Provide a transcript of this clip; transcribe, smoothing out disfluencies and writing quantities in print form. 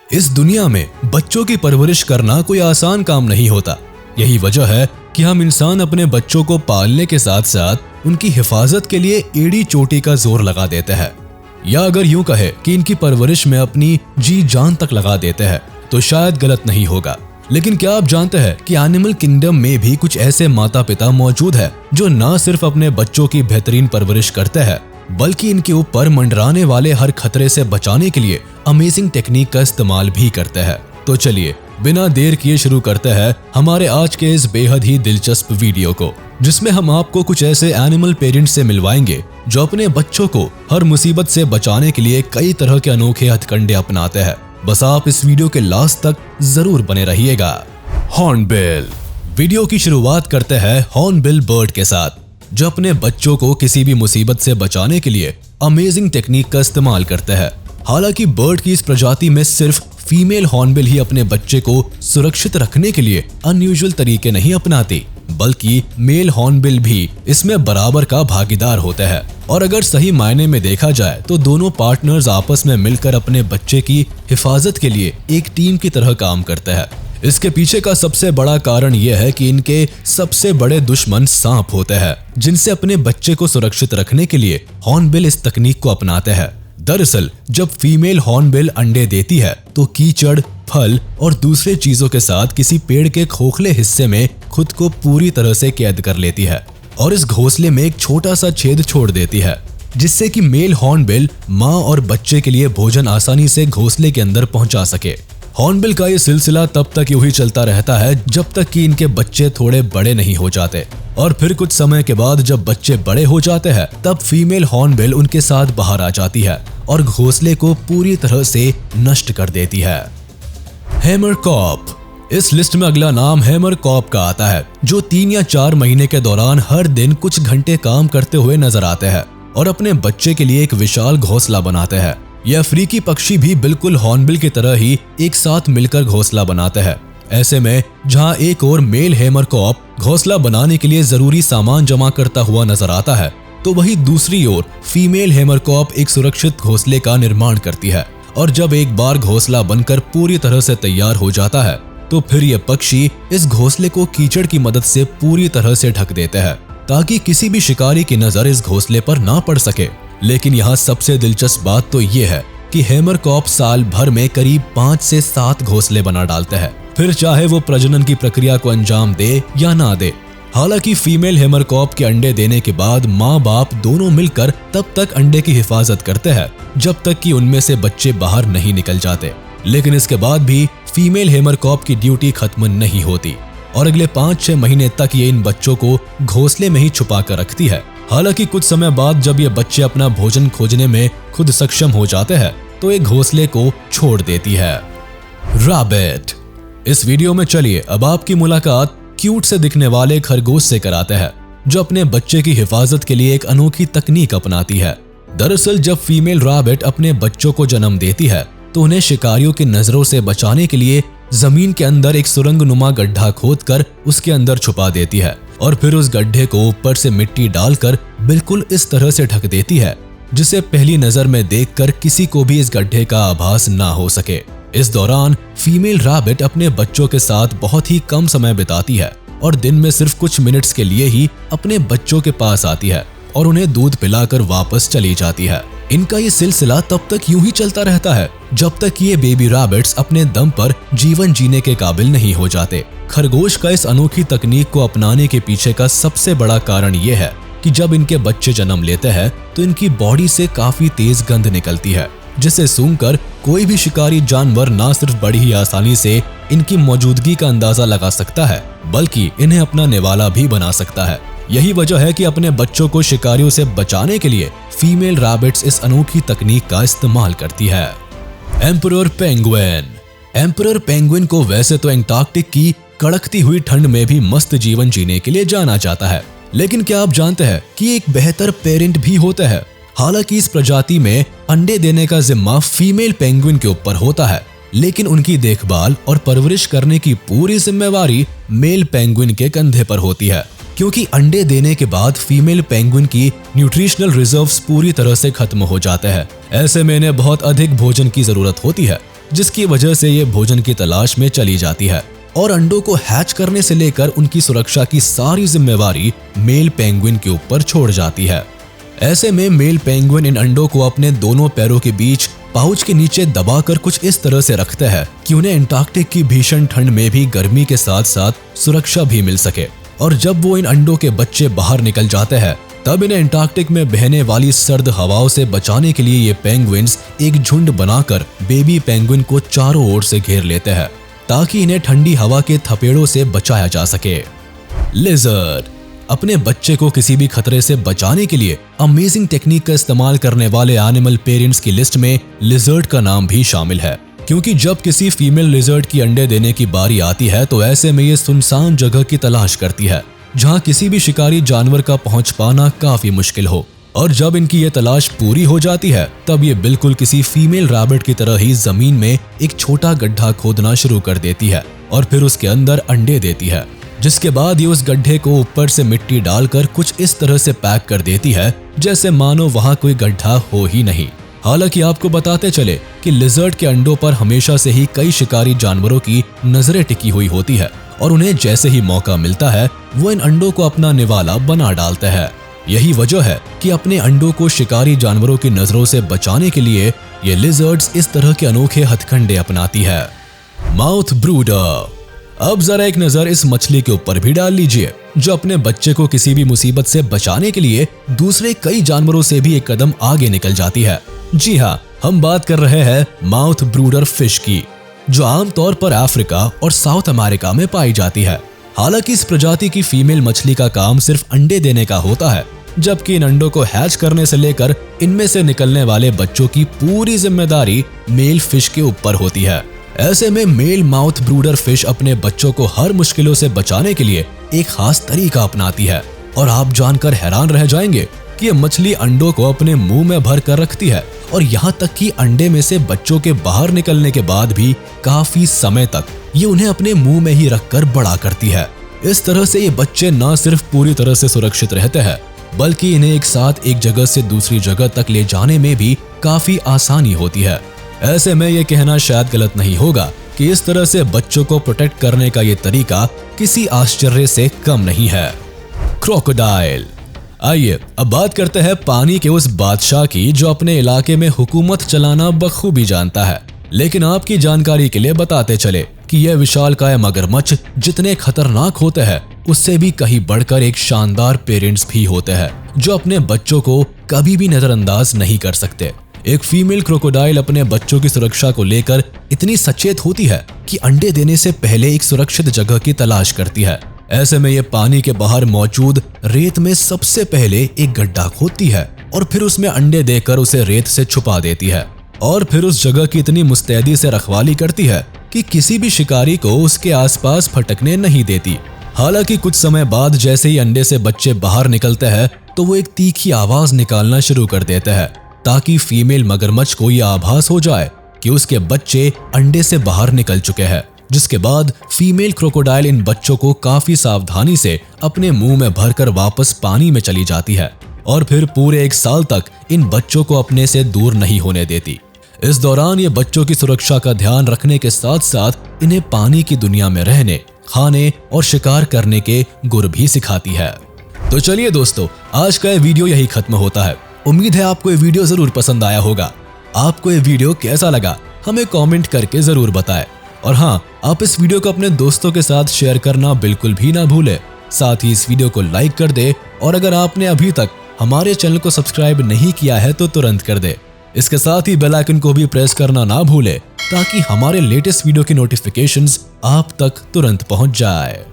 इस दुनिया में बच्चों की परवरिश करना कोई आसान काम नहीं होता। यही वजह है कि हम इंसान अपने बच्चों को पालने के साथ साथ उनकी हिफाजत के लिए एड़ी चोटी का जोर लगा देते हैं, या अगर यूं कहे कि इनकी परवरिश में अपनी जी जान तक लगा देते हैं तो शायद गलत नहीं होगा। लेकिन क्या आप जानते हैं कि एनिमल किंगडम में भी कुछ ऐसे माता पिता मौजूद हैं जो न सिर्फ अपने बच्चों की बेहतरीन परवरिश करते हैं बल्कि इनके ऊपर मंडराने वाले हर खतरे से बचाने के लिए अमेजिंग टेक्निक का इस्तेमाल भी करते हैं। तो चलिए बिना देर किए शुरू करते हैं हमारे आज के इस बेहद ही दिलचस्प वीडियो को, जिसमें हम आपको कुछ ऐसे एनिमल पेरेंट्स से मिलवाएंगे जो अपने बच्चों को हर मुसीबत से बचाने के लिए कई तरह के अनोखे हथकंडे अपनाते हैं। बस आप इस वीडियो के लास्ट तक जरूर बने रहिएगा। हॉर्नबिल। वीडियो की शुरुआत करते हैं हॉर्नबिल बर्ड के साथ, जो अपने बच्चों को किसी भी मुसीबत से बचाने के लिए अमेजिंग टेक्निक का इस्तेमाल करते हैं। हालांकि बर्ड की इस प्रजाति में सिर्फ फीमेल हॉर्नबिल ही अपने बच्चे को सुरक्षित रखने के लिए अनयूजुअल तरीके नहीं अपनाती, बल्कि मेल हॉर्नबिल भी इसमें बराबर का भागीदार होते हैं। और अगर सही मायने में देखा जाए तो दोनों पार्टनर्स आपस में मिलकर अपने बच्चे की हिफाजत के लिए एक टीम की तरह काम करते हैं। इसके पीछे का सबसे बड़ा कारण यह है कि इनके सबसे बड़े दुश्मन सांप होते हैं, जिनसे अपने बच्चे को सुरक्षित रखने के लिए हॉर्नबिल इस तकनीक को अपनाते हैं। दरअसल जब फीमेल हॉर्नबिल अंडे देती है तो कीचड़, फल और दूसरे चीजों के साथ किसी पेड़ के खोखले हिस्से में खुद को पूरी तरह से कैद कर लेती है और इस घोंसले में एक छोटा सा छेद छोड़ देती है, जिससे कि मेल हॉर्नबिल माँ और बच्चे के लिए भोजन आसानी से घोंसले के अंदर पहुंचा सके। हॉर्नबिल का ये सिलसिला तब तक यूं ही चलता रहता है जब तक कि इनके बच्चे थोड़े बड़े नहीं हो जाते, और फिर कुछ समय के बाद जब बच्चे बड़े हो जाते हैं तब फीमेल हॉर्नबिल उनके साथ बाहर आ जाती है और घोंसले को पूरी तरह से नष्ट कर देती है। हैमरकॉप। इस लिस्ट में अगला नाम हैमरकॉप का आता है, जो 3 या 4 महीने के दौरान हर दिन कुछ घंटे काम करते हुए नजर आते हैं और अपने बच्चे के लिए एक विशाल घोंसला बनाते हैं। यह अफ्रीकी पक्षी भी बिल्कुल हॉर्नबिल की तरह ही एक साथ मिलकर घोंसला बनाते हैं। ऐसे में जहां एक और मेल हैमरकॉप घोंसला बनाने के लिए जरूरी सामान जमा करता हुआ नजर आता है, तो वही दूसरी ओर फीमेल हैमरकॉप एक सुरक्षित घोंसले का निर्माण करती है। और जब एक बार घोंसला बनकर पूरी तरह से तैयार हो जाता है तो फिर यह पक्षी इस घोंसले को कीचड़ की मदद से पूरी तरह से ढक देते हैं, ताकि किसी भी शिकारी की नजर इस घोंसले पर ना पड़ सके। लेकिन यहाँ सबसे दिलचस्प बात तो ये है कि हैमरकॉप साल भर में करीब 5 से 7 घोंसले बना डालते हैं, फिर चाहे वो प्रजनन की प्रक्रिया को अंजाम दे या ना दे। हालांकि फीमेल हैमरकॉप के अंडे देने के बाद माँ बाप दोनों मिलकर तब तक अंडे की हिफाजत करते हैं जब तक कि उनमें से बच्चे बाहर नहीं निकल जाते। लेकिन इसके बाद भी फीमेल हैमरकॉप की ड्यूटी खत्म नहीं होती और अगले 5-6 महीने तक ये इन बच्चों को घोंसले में ही छुपा कर रखती है। हालांकि कुछ समय बाद जब ये बच्चे अपना भोजन खोजने में खुद सक्षम हो जाते हैं तो एक घोंसले को छोड़ देती है। रैबिट। इस वीडियो में चलिए अब आपकी मुलाकात क्यूट से दिखने वाले खरगोश से कराते हैं, जो अपने बच्चे की हिफाजत के लिए एक अनोखी तकनीक अपनाती है। दरअसल जब फीमेल रैबिट अपने बच्चों को जन्म देती है तो उन्हें शिकारियों की नजरों से बचाने के लिए जमीन के अंदर एक सुरंगनुमा गड्ढा खोदकर उसके अंदर छुपा देती है और फिर उस गड्ढे को ऊपर से मिट्टी डालकर बिल्कुल इस तरह से ढक देती है जिसे पहली नजर में देखकर किसी को भी इस गड्ढे का आभास ना हो सके। इस दौरान फीमेल रैबिट अपने बच्चों के साथ बहुत ही कम समय बिताती है और दिन में सिर्फ कुछ मिनट्स के लिए ही अपने बच्चों के पास आती है और उन्हें दूध पिलाकर वापस चली जाती है। इनका ये सिलसिला तब तक यूं ही चलता रहता है जब तक ये बेबी रैबिट्स अपने दम पर जीवन जीने के काबिल नहीं हो जाते। खरगोश का इस अनोखी तकनीक को अपनाने के पीछे का सबसे बड़ा कारण ये है कि जब इनके बच्चे जन्म लेते हैं तो इनकी बॉडी से काफी तेज गंध निकलती है, जिसे सूंघकर कोई भी शिकारी जानवर ना सिर्फ बड़ी ही आसानी से इनकी मौजूदगी का अंदाजा लगा सकता है बल्कि इन्हें अपना निवाला भी बना सकता है। यही वजह है कि अपने बच्चों को शिकारियों से बचाने के लिए फीमेल रैबिट्स इस अनोखी तकनीक का इस्तेमाल करती है। Emperor penguin. एम्परर पेंगुइन को वैसे तो एंटार्कटिक की कड़कती हुई ठंड में भी मस्त जीवन जीने के लिए जाना जाता है, लेकिन क्या आप जानते हैं कि एक बेहतर पेरेंट भी होता है। हालांकि इस प्रजाति में अंडे देने का जिम्मा फीमेल पेंगुइन के ऊपर होता है, लेकिन उनकी देखभाल और परवरिश करने की पूरी जिम्मेवारी मेल पेंगुइन के कंधे पर होती है, क्योंकि अंडे देने के बाद फीमेल पेंगुइन की न्यूट्रिशनल रिजर्व्स पूरी तरह से खत्म हो जाते हैं। ऐसे में इन्हें बहुत अधिक भोजन की जरूरत होती है जिसकी वजह से ये भोजन की तलाश में चली जाती है और अंडों को हैच करने से लेकर उनकी सुरक्षा की सारी जिम्मेवारी मेल पेंगुइन के ऊपर छोड़ जाती है। ऐसे में मेल पेंगुइन इन अंडों को अपने दोनों पैरों के बीच पाउच के नीचे दबाकर कुछ इस तरह से रखते हैं कि उन्हें अंटार्कटिक की भीषण ठंड में भी गर्मी के साथ साथ सुरक्षा भी मिल सके। और जब वो इन अंडों के बच्चे बाहर निकल जाते हैं तब इन्हें अंटार्कटिक में बहने वाली सर्द हवाओं से बचाने के लिए ये पेंगुइन्स एक झुंड बनाकर बेबी पेंगुइन को चारों ओर से घेर लेते हैं ताकि इन्हें ठंडी हवा के थपेड़ों से बचाया जा सके। लिजर्ड अपने बच्चे को किसी भी खतरे से बचाने के लिए अमेजिंग टेक्निक का इस्तेमाल करने वाले एनिमल पेरेंट्स की लिस्ट में लिजर्ड का नाम भी शामिल है, क्योंकि जब किसी फीमेल लिजर्ड की अंडे देने की बारी आती है तो ऐसे में ये सुनसान जगह की तलाश करती है जहां किसी भी शिकारी जानवर का पहुंच पाना काफी मुश्किल हो। और जब इनकी ये तलाश पूरी हो जाती है तब ये बिल्कुल किसी फीमेल रैबिट की तरह ही जमीन में एक छोटा गड्ढा खोदना शुरू कर देती है और फिर उसके अंदर अंडे देती है, जिसके बाद ये उस गड्ढे को ऊपर से मिट्टी डालकर कुछ इस तरह से पैक कर देती है जैसे मानो वहां कोई गड्ढा हो ही नहीं। हालांकि आपको बताते चले कि लिजर्ड के अंडों पर हमेशा से ही कई शिकारी जानवरों की नजरें टिकी हुई होती है और उन्हें जैसे ही मौका मिलता है वो इन अंडों को अपना निवाला बना डालते हैं। यही वजह है कि अपने अंडों को शिकारी जानवरों की नजरों से बचाने के लिए ये लिजर्ड्स इस तरह के अनोखे हथकंडे अपनाती है। माउथ ब्रूडर। अब जरा एक नजर इस मछली के ऊपर भी डाल लीजिए जो अपने बच्चे को किसी भी मुसीबत से बचाने के लिए दूसरे कई जानवरों से भी एक कदम आगे निकल जाती है। जी हाँ, हम बात कर रहे हैं माउथ ब्रूडर फिश की, जो आमतौर पर अफ्रीका और साउथ अमेरिका में पाई जाती है। हालांकि इस प्रजाति की फीमेल मछली का काम सिर्फ अंडे देने का होता है, जबकि इन अंडों को हैच करने से लेकर इनमें से निकलने वाले बच्चों की पूरी जिम्मेदारी मेल फिश के ऊपर होती है। ऐसे में मेल माउथ ब्रूडर फिश अपने बच्चों को हर मुश्किलों से बचाने के लिए एक खास तरीका अपनाती है और आप जानकर हैरान रह जाएंगे कि ये मछली अंडों को अपने मुंह में भर कर रखती है और यहाँ तक कि अंडे में से बच्चों के बाहर निकलने के बाद भी काफी समय तक ये उन्हें अपने मुंह में ही रखकर बड़ा करती है। इस तरह से ये बच्चे न सिर्फ पूरी तरह से सुरक्षित रहते हैं बल्कि इन्हें एक साथ एक जगह से दूसरी जगह तक ले जाने में भी काफी आसानी होती है। ऐसे में ये कहना शायद गलत नहीं होगा कि इस तरह से बच्चों को प्रोटेक्ट करने का ये तरीका किसी आश्चर्य से कम नहीं है। क्रोकोडाइल। आइए अब बात करते हैं पानी के उस बादशाह की जो अपने इलाके में हुकूमत चलाना बखूबी जानता है। लेकिन आपकी जानकारी के लिए बताते चले कि यह विशालकाय मगरमच्छ जितने खतरनाक होते हैं उससे भी कहीं बढ़कर एक शानदार पेरेंट्स भी होते हैं जो अपने बच्चों को कभी भी नजरअंदाज नहीं कर सकते। एक फीमेल क्रोकोडाइल अपने बच्चों की सुरक्षा को लेकर इतनी सचेत होती है कि अंडे देने से पहले एक सुरक्षित जगह की तलाश करती है। ऐसे में ये पानी के बाहर मौजूद रेत में सबसे पहले एक गड्ढा खोदती है और फिर उसमें अंडे देकर उसे रेत से छुपा देती है और फिर उस जगह की इतनी मुस्तैदी से रखवाली करती है कि किसी भी शिकारी को उसके आसपास फटकने नहीं देती। हालांकि कुछ समय बाद जैसे ही अंडे से बच्चे बाहर निकलते हैं तो वो एक तीखी आवाज निकालना शुरू कर देते हैं ताकि फीमेल मगरमच्छ को यह आभास हो जाए कि उसके बच्चे अंडे से बाहर निकल चुके हैं, जिसके बाद फीमेल क्रोकोडाइल इन बच्चों को काफी सावधानी से अपने मुंह में भरकर वापस पानी में चली जाती है और फिर पूरे 1 साल तक इन बच्चों को अपने से दूर नहीं होने देती। इस दौरान ये बच्चों की सुरक्षा का ध्यान रखने के साथ साथ इन्हें पानी की दुनिया में रहने, खाने और शिकार करने के गुर भी सिखाती है। तो चलिए दोस्तों, आज का ये वीडियो यही खत्म होता है। उम्मीद है आपको ये वीडियो जरूर पसंद आया होगा। आपको ये वीडियो कैसा लगा हमें कमेंट करके जरूर बताएं। और हाँ, आप इस वीडियो को अपने दोस्तों के साथ शेयर करना बिल्कुल भी ना भूलें। साथ ही इस वीडियो को लाइक कर दे और अगर आपने अभी तक हमारे चैनल को सब्सक्राइब नहीं किया है तो तुरंत कर दे। इसके साथ ही बेल आइकन को भी प्रेस करना ना भूले ताकि हमारे लेटेस्ट वीडियो की नोटिफिकेशंस आप तक तुरंत पहुंच जाए।